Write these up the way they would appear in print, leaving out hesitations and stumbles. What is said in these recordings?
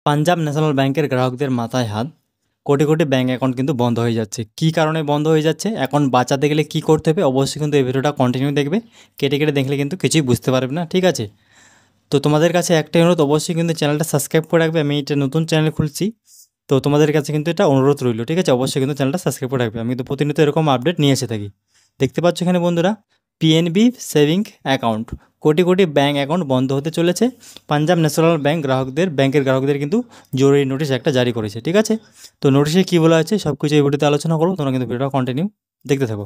Punjab national ব্যাংকের গ্রাহকদের মাথায় হাত, কোটি কোটি ব্যাংক অ্যাকাউন্ট কিন্তু বন্ধ হয়ে যাচ্ছে। কী কারণে বন্ধ হয়ে যাচ্ছে, অ্যাকাউন্ট বাঁচাতে গেলে কী করতে হবে, অবশ্যই কিন্তু এই ভিডিওটা কন্টিনিউ দেখবে। কেটে কেটে দেখলে কিন্তু কিছুই বুঝতে পারবে না, ঠিক আছে? তো তোমাদের কাছে একটাই অনুরোধ, অবশ্যই কিন্তু চ্যানেলটা সাবস্ক্রাইব করে রাখবে। আমি এটা নতুন চ্যানেল খুলছি, তো তোমাদের কাছে কিন্তু এটা অনুরোধ রইল, ঠিক আছে? অবশ্যই কিন্তু চ্যানেলটা সাবস্ক্রাইব করে রাখবে। আমি কিন্তু প্রতিনিয়ত এরকম আপডেট নিয়ে এসে থাকি। দেখতে পাচ্ছ এখানে বন্ধুরা, PNB saving account, crore crore bank account বন্ধ হতে চলেছে। পাঞ্জাব ন্যাশনাল ব্যাংক ব্যাংকের গ্রাহকদের কিন্তু জরুরি নোটিশ একটা জারি করেছে, ঠিক আছে? তো নোটিশে কী বলা আছে সব কিছু এই ভিডিওতে আলোচনা করবো, তোমরা কিন্তু ভিডিওটা কন্টিনিউ দেখতে থাকো।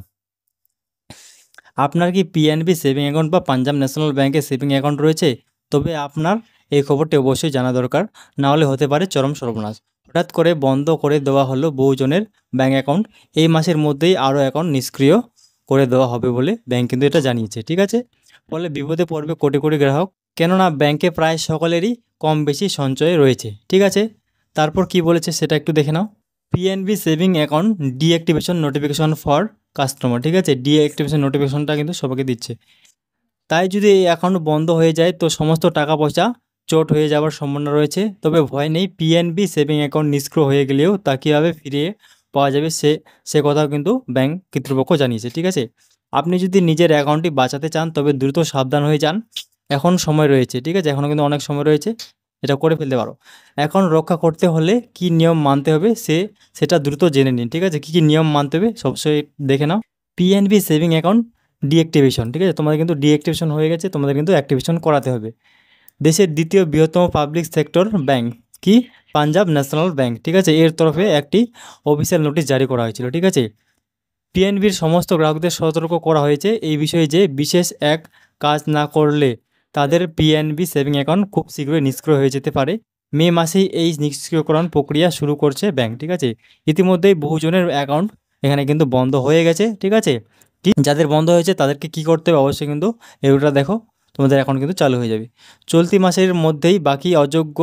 আপনার কি পিএনবি সেভিং অ্যাকাউন্ট বা পাঞ্জাব ন্যাশনাল ব্যাংকে সেভিং অ্যাকাউন্ট রয়েছে? তবে আপনার এই খবরটি অবশ্যই জানা দরকার, না হলে হতে পারে চরম সর্বনাশ। হঠাৎ করে বন্ধ করে দেওয়া হলো বহুজনের ব্যাঙ্ক অ্যাকাউন্ট। এই মাসের মধ্যেই আরও অ্যাকাউন্ট নিষ্ক্রিয় করে দেওয়া হবে বলে ব্যাংক কিন্তু এটা জানিয়েছে, ঠিক আছে? ফলে বিপদে পড়বে কোটি কোটি গ্রাহক, কেননা ব্যাংকে প্রায় সকলেরই কম বেশি সঞ্চয় রয়েছে, ঠিক আছে? তারপর কি বলেছে সেটা একটু দেখে নাও। PNB saving account deactivation notification for customer, ঠিক আছে? ডিঅ্যাক্টিভেশন নোটিফিকেশনটা কিন্তু সবাইকে দিচ্ছে। তাই যদি এই অ্যাকাউন্ট বন্ধ হয়ে যায় তো সমস্ত টাকা পয়সা চোট হয়ে যাওয়ার সম্ভাবনা রয়েছে। তবে ভয় নেই, পিএনবি সেভিং অ্যাকাউন্ট নিষ্ক্রিয় হয়ে গেলেও তা কীভাবে ফিরিয়ে পাওয়া যাবে সে কথাও কিন্তু ব্যাংক কর্তৃপক্ষ জানিয়েছে, ঠিক আছে? আপনি যদি নিজের অ্যাকাউন্টটি বাঁচাতে চান তবে দ্রুত সাবধান হয়ে যান, এখন সময় রয়েছে, ঠিক আছে? এখনও কিন্তু অনেক সময় রয়েছে, এটা করে ফেলতে পারো। অ্যাকাউন্ট রক্ষা করতে হলে কি নিয়ম মানতে হবে সেটা দ্রুত জেনে নিন, ঠিক আছে? কী কী নিয়ম মানতে হবে সবসময় দেখে নাও। পিএনবি সেভিং অ্যাকাউন্ট ডিঅ্যাক্টিভেশন, ঠিক আছে? তোমাদের কিন্তু ডিঅ্যাক্টিভেশন হয়ে গেছে, তোমাদের কিন্তু অ্যাক্টিভেশন করাতে হবে। দেশের দ্বিতীয় বৃহত্তম পাবলিক সেক্টর ব্যাংক কি পাঞ্জাব ন্যাশনাল ব্যাংক, ঠিক আছে? এর তরফে একটি অফিসিয়াল নোটিশ জারি করা হয়েছিল, ঠিক আছে? পিএনবির সমস্ত গ্রাহকদের সতর্ক করা হয়েছে এই বিষয়ে যে বিশেষ এক কাজ না করলে তাদের পিএনবি সেভিং অ্যাকাউন্ট খুব শীঘ্রই নিষ্ক্রিয় হয়ে যেতে পারে। মে মাসেই এই নিষ্ক্রিয়করণ প্রক্রিয়া শুরু করছে ব্যাংক, ঠিক আছে? ইতিমধ্যেই বহুজনের অ্যাকাউন্ট এখানে কিন্তু বন্ধ হয়ে গেছে, ঠিক আছে? যাদের বন্ধ হয়েছে তাদেরকে কি করতে হবে অবশ্যই কিন্তু এগুলোটা দেখো, তোমাদের অ্যাকাউন্ট কিন্তু চালু হয়ে যাবে। চলতি মাসের মধ্যেই বাকি অযোগ্য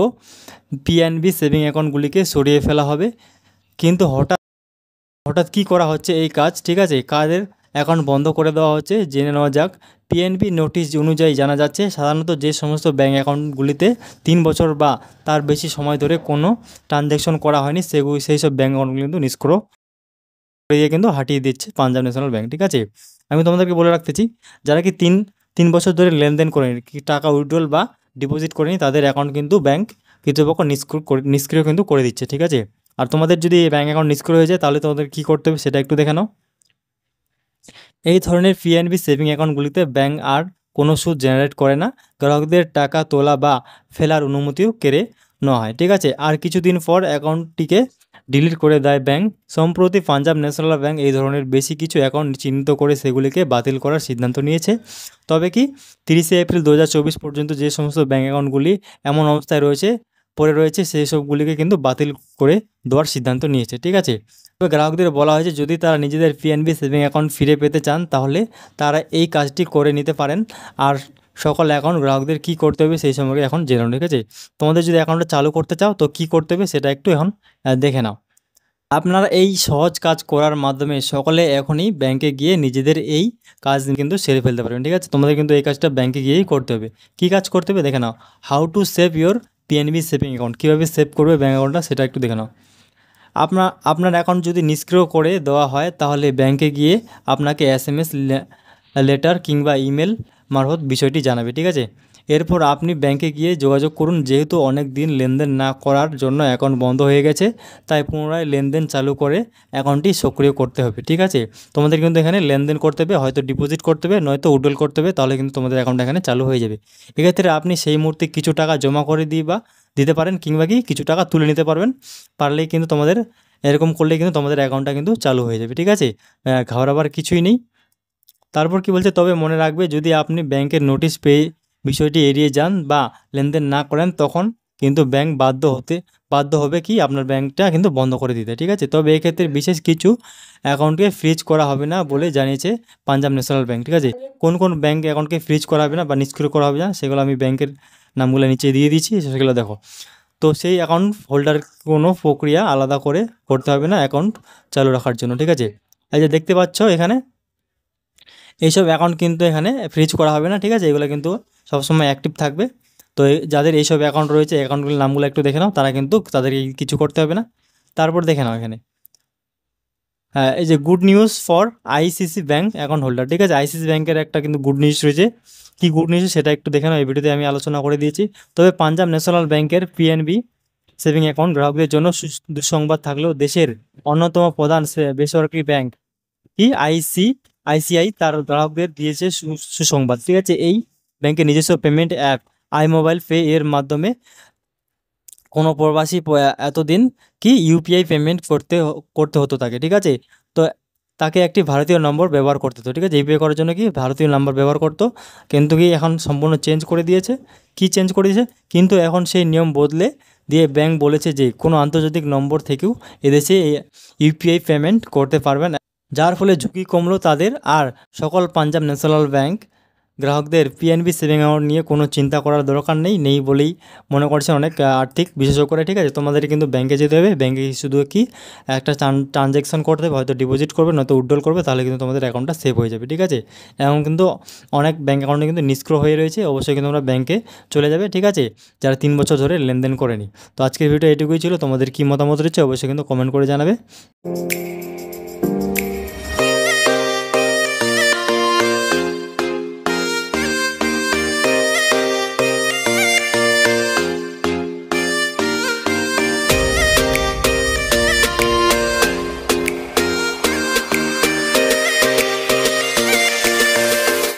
পিএনবি সেভিং অ্যাকাউন্টগুলিকে সরিয়ে ফেলা হবে। কিন্তু হঠাৎ হঠাৎ কী করা হচ্ছে এই কাজ, ঠিক আছে? কাদের অ্যাকাউন্ট বন্ধ করে দেওয়া হচ্ছে জেনে নেওয়া যাক। পিএনবি নোটিশ অনুযায়ী জানা যাচ্ছে, সাধারণত যে সমস্ত ব্যাঙ্ক অ্যাকাউন্টগুলিতে 3 বছর বা তার বেশি সময় ধরে কোনো ট্রানজ্যাকশন করা হয়নি সেই সব ব্যাঙ্ক অ্যাকাউন্টগুলি কিন্তু নিষ্ক্রিয় দিয়ে কিন্তু হাঁটিয়ে দিচ্ছে পাঞ্জাব ন্যাশনাল ব্যাংক, ঠিক আছে? আমি তোমাদেরকে বলে রাখতেছি, যারা কি তিন বছর ধরে লেনদেন করেনি, কি টাকা উইথড্রল বা ডিপোজিট করেনি, তাদের অ্যাকাউন্ট কিন্তু ব্যাংক কর্তৃপক্ষ নিষ্ক্রিয় কিন্তু করে দিচ্ছে, ঠিক আছে? আর তোমাদের যদি এই ব্যাঙ্ক অ্যাকাউন্ট নিষ্ক্রিয় হয়ে যায় তাহলে তোমাদের কী করতে হবে সেটা একটু দেখে নাও। এই ধরনের পিএনবি সেভিং অ্যাকাউন্টগুলিতে ব্যাংক আর কোনো সুদ জেনারেট করে না, গ্রাহকদের টাকা তোলা বা ফেলার অনুমতিও কেড়ে নেওয়া হয়, ঠিক আছে? আর কিছুদিন পর অ্যাকাউন্টটিকে ডিলিট করে দেয় ব্যাংক। সম্প্রতি পাঞ্জাব ন্যাশনাল ব্যাংক এই ধরনের বেশি কিছু অ্যাকাউন্ট চিহ্নিত করে সেগুলিকে বাতিল করার সিদ্ধান্ত নিয়েছে। তবে কি 30শে এপ্রিল 2024 পর্যন্ত যে সমস্ত ব্যাংক অ্যাকাউন্টগুলি এমন অবস্থায় পড়ে রয়েছে সেই সবগুলিকে কিন্তু বাতিল করে দেওয়ার সিদ্ধান্ত নিয়েছে, ঠিক আছে? তবে গ্রাহকদের বলা হয়েছে যদি তারা নিজেদের পিএনবি সেভিং অ্যাকাউন্ট ফিরে পেতে চান তাহলে তারা এই কাজটি করে নিতে পারেন। আর সকল অ্যাকাউন্ট গ্রাহকদের কী করতে হবে সেই সম্পর্কে এখন জেনে নিন, ঠিক আছে? তোমাদের যদি অ্যাকাউন্টটা চালু করতে চাও তো কী করতে হবে সেটা একটু এখন দেখে নাও। আপনারা এই সহজ কাজ করার মাধ্যমে সকলে এখনই ব্যাংকে গিয়ে নিজেদের এই কাজ কিন্তু সেরে ফেলতে পারবেন, ঠিক আছে? তোমাদের কিন্তু এই কাজটা ব্যাংকে গিয়েই করতে হবে। কী কাজ করতে হবে দেখে নাও। How to save your PNB saving account, কীভাবে সেভ করবে ব্যাঙ্ক অ্যাকাউন্টটা সেটা একটু দেখে নাও। আপনার অ্যাকাউন্ট যদি নিষ্ক্রিয় করে দেওয়া হয় তাহলে ব্যাংকে গিয়ে আপনাকে এসএমএস, লেটার কিংবা ইমেল মারফত বিষয়টি জানাবে, ঠিক আছে? এরপর আপনি ব্যাংকে গিয়ে যোগাযোগ করুন। যেহেতু অনেক দিন লেনদেন না করার জন্য অ্যাকাউন্ট বন্ধ হয়ে গেছে, তাই পুনরায় লেনদেন চালু করে অ্যাকাউন্টটি সক্রিয় করতে হবে, ঠিক আছে? তোমাদের কিন্তু এখানে লেনদেন করতে হবে, হয়তো ডিপোজিট করতে হবে নয়তো উইথড্রল করতে হবে, তাহলে কিন্তু তোমাদের অ্যাকাউন্ট এখানে চালু হয়ে যাবে। এক্ষেত্রে আপনি সেই মুহূর্তে কিছু টাকা জমা করে দিতে পারেন কিংবা কিছু টাকা তুলে নিতে পারবেন। পারলেই কিন্তু তোমাদের এরকম করলেই কিন্তু তোমাদের অ্যাকাউন্টটা কিন্তু চালু হয়ে যাবে, ঠিক আছে? ঘাবড়াবার কিছুই নেই। তারপর কি বলছে, তবে মনে রাখবে যদি আপনি ব্যাংকের নোটিশ পেয়ে বিষয়টি এড়িয়ে যান বা লেনদেন না করেন তখন কিন্তু ব্যাংক বাধ্য হবে কি আপনার ব্যাংকটা কিন্তু বন্ধ করে দিতে, ঠিক আছে? তবে এক্ষেত্রে বিশেষ কিছু অ্যাকাউন্টকে ফ্রিজ করা হবে না বলে জানিয়েছে পাঞ্জাব ন্যাশনাল ব্যাংক, ঠিক আছে? কোন ব্যাংক অ্যাকাউন্টকে ফ্রিজ করা হবে না বা নিষ্ক্রিয় করা হবে না সেগুলো আমি ব্যাংকের নামগুলো নিচে দিয়ে দিচ্ছি, সেগুলো দেখো। তো সেই অ্যাকাউন্ট হোল্ডার কোনো প্রক্রিয়া আলাদা করে করতে হবে না অ্যাকাউন্ট চালু রাখার জন্য, ঠিক আছে? এই যে দেখতে পাচ্ছ এখানে এইসব অ্যাকাউন্ট কিন্তু এখানে ফ্রিজ করা হবে না, ঠিক আছে? এগুলো কিন্তু সবসময় অ্যাক্টিভ থাকবে। তো তো যাদের এইসব অ্যাকাউন্ট রয়েছে অ্যাকাউন্টগুলির নামগুলো একটু দেখে নাও, তারা কিন্তু তাদের কিছু করতে হবে না। তারপর দেখে নাও এখানে এই যে good news for ICC bank account holder, ঠিক আছে। আইসিসি ব্যাঙ্কের একটা কিন্তু গুড নিউজ রয়েছে। কি গুড নিউজ সেটা একটু দেখে নাও, এই ভিডিওতে আমি আলোচনা করে দিয়েছি। তবে পাঞ্জাব ন্যাশনাল ব্যাঙ্কের পিএনবি সেভিং অ্যাকাউন্ট গ্রাহকদের জন্য দুঃসংবাদ থাকলেও দেশের অন্যতম প্রধান বেসরকারি ব্যাংক কি আইসিআই তার গ্রাহকদের দিয়েছে সুসংবাদ, ঠিক আছে। এই ব্যাংকের নিজস্ব payment app I mobile pay এর মাধ্যমে কোনো প্রবাসী এতদিন কি ইউপিআই পেমেন্ট করতে হতো তাকে, ঠিক আছে। তো তাকে একটি ভারতীয় নম্বর ব্যবহার করতে হতো, ঠিক আছে। ইউপিআই করার জন্য কি ভারতীয় নম্বর ব্যবহার করতো, কিন্তু কি এখন সম্পূর্ণ চেঞ্জ করে দিয়েছে। কি চেঞ্জ করে দিয়েছে, কিন্তু এখন সেই নিয়ম বদলে দিয়ে ব্যাংক বলেছে যে কোনো আন্তর্জাতিক নম্বর থেকেও এদেশে ইউপিআই পেমেন্ট করতে পারবেন, যার ফলে ঝুঁকি কমলো তাদের। আর সকল পাঞ্জাব ন্যাশনাল ব্যাংক গ্রাহকদের পিএনবি সেভিং অ্যাকাউন্ট নিয়ে কোনো চিন্তা করার দরকার নেই বলেই মনে করছে অনেক আর্থিক বিশেষজ্ঞরা, ঠিক আছে। তোমাদের কিন্তু ব্যাংকে যেতে হবে, ব্যাংকে শুধু কি একটা ট্রানজ্যাকশন করতে হবে, হয়তো ডিপোজিট করবে নয়তো উইথড্রল করবে, তাহলে কিন্তু তোমাদের অ্যাকাউন্টটা সেভ হয়ে যাবে, ঠিক আছে। এমন কিন্তু অনেক ব্যাংক অ্যাকাউন্টে কিন্তু নিষ্ক্রিয় হয়ে রয়েছে, অবশ্যই কিন্তু তোমরা ব্যাংকে চলে যাবে, ঠিক আছে, যারা 3 বছর ধরে লেনদেন করেনি। তো আজকের ভিডিও এটুকুই ছিল, তোমাদের কী মতামত রয়েছে অবশ্যই কিন্তু কমেন্ট করে জানাবে।